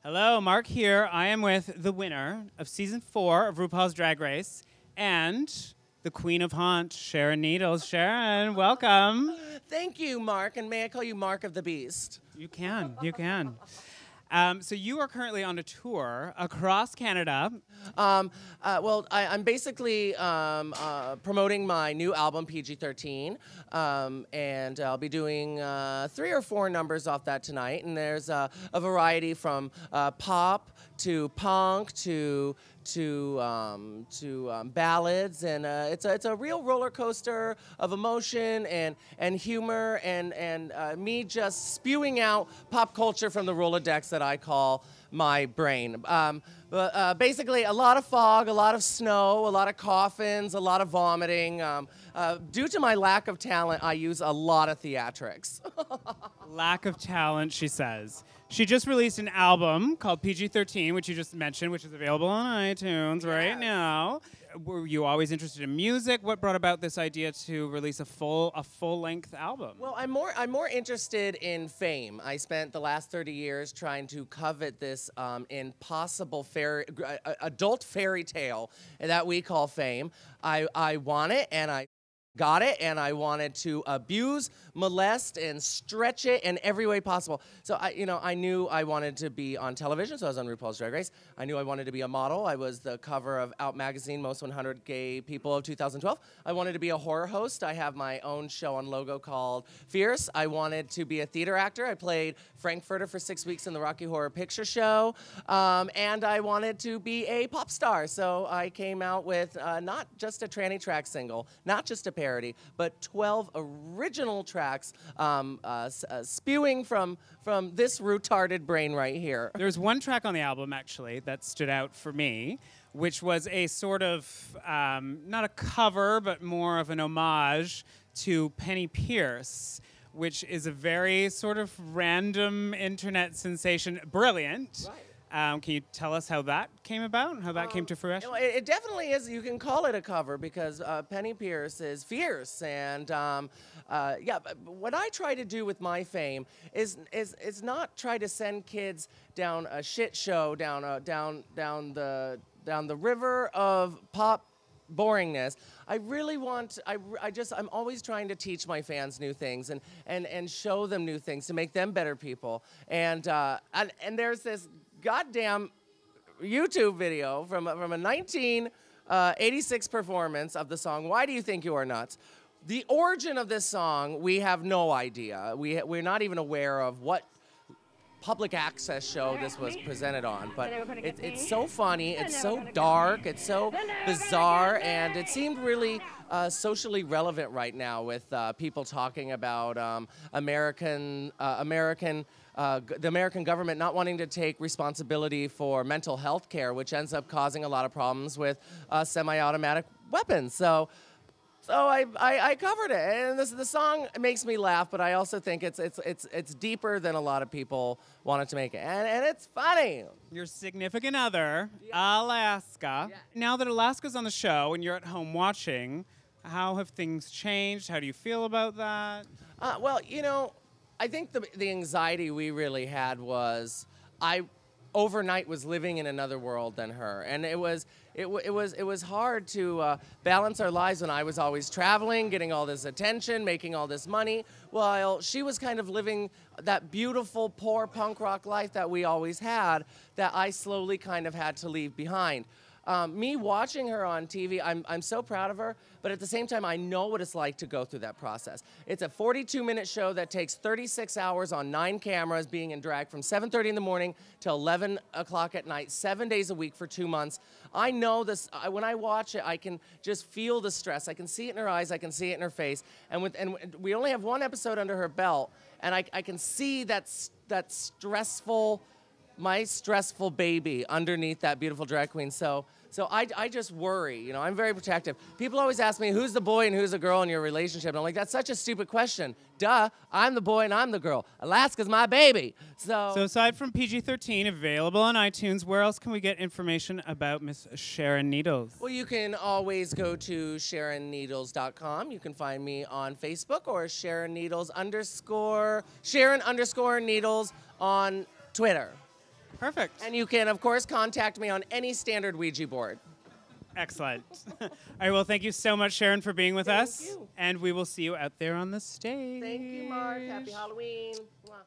Hello, Mark here. I am with the winner of Season 4 of RuPaul's Drag Race and the Queen of Haunt, Sharon Needles. Sharon, welcome. Thank you, Mark, and may I call you Mark of the Beast? You can. So you are currently on a tour across Canada. I'm basically promoting my new album, PG-13, and I'll be doing 3 or 4 numbers off that tonight. And there's a variety from pop to punk to ballads, and it's a real roller coaster of emotion and humor and me just spewing out pop culture from the Rolodex that I call my brain. Basically, a lot of fog, a lot of snow, a lot of coffins, a lot of vomiting. Due to my lack of talent, I use a lot of theatrics. Lack of talent, she says. She just released an album called PG-13, which you just mentioned, which is available on iTunes right now. Were you always interested in music? What brought about this idea to release a full-length album? Well, I'm more interested in fame. I spent the last 30 years trying to covet this impossible adult fairy tale that we call fame. I want it, and I got it, and I wanted to abuse, molest, and stretch it in every way possible. So I knew I wanted to be on television, so I was on RuPaul's Drag Race. I knew I wanted to be a model. I was the cover of Out Magazine, Most 100 Gay People of 2012. I wanted to be a horror host. I have my own show on Logo called Fierce. I wanted to be a theater actor. I played Frankfurter for 6 weeks in the Rocky Horror Picture Show, and I wanted to be a pop star. So I came out with not just a tranny track single, not just a parody, but 12 original tracks spewing from this retarded brain right here. There's one track on the album, actually, that stood out for me, which was a sort of, not a cover, but more of an homage to Penny Pierce, which is a very sort of random internet sensation. Brilliant. Right. Can you tell us how that came about and how that came to fruition? It definitely is. You can call it a cover because Penny Pierce is fierce, and what I try to do with my fame is not try to send kids down a shit show, down the river of pop boringness. I really want, I'm always trying to teach my fans new things and show them new things to make them better people. And there's this goddamn YouTube video from a 1986 performance of the song Why Do You Think You Are Nuts? The origin of this song, we have no idea. We're not even aware of what public access show this was presented on, but it's so funny, it's so dark, it's so bizarre, and it seemed really socially relevant right now with people talking about the American government not wanting to take responsibility for mental health care, which ends up causing a lot of problems with semi-automatic weapons. So I covered it, and the song makes me laugh, but I also think it's deeper than a lot of people wanted to make it, and it's funny. Your significant other, Alaska. Yeah. Now that Alaska's on the show and you're at home watching, how have things changed? How do you feel about that? Well, I think the anxiety we really had was I overnight was living in another world than her, and it was hard to balance our lives when I was always traveling, getting all this attention, making all this money, while she was kind of living that beautiful, poor punk rock life that we always had, that I slowly kind of had to leave behind. Me watching her on TV, I'm so proud of her, but at the same time, I know what it's like to go through that process. It's a 42-minute show that takes 36 hours on 9 cameras, being in drag from 7:30 in the morning till 11 o'clock at night, 7 days a week for 2 months. I know this. When I watch it, I can just feel the stress. I can see it in her eyes. I can see it in her face. And we only have 1 episode under her belt, and I can see that stressful, my stressful baby underneath that beautiful drag queen. So I just worry, I'm very protective. People always ask me, who's the boy and who's the girl in your relationship? And I'm like, that's such a stupid question. Duh, I'm the boy and I'm the girl. Alaska's my baby. So aside from PG-13, available on iTunes, where else can we get information about Miss Sharon Needles? Well, you can always go to SharonNeedles.com. You can find me on Facebook or Sharon_Needles on Twitter. Perfect. And you can, of course, contact me on any standard Ouija board. Excellent. All right, well, thank you so much, Sharon, for being with us. you. And we will see you out there on the stage. Thank you, Mark. Happy Halloween. Mwah.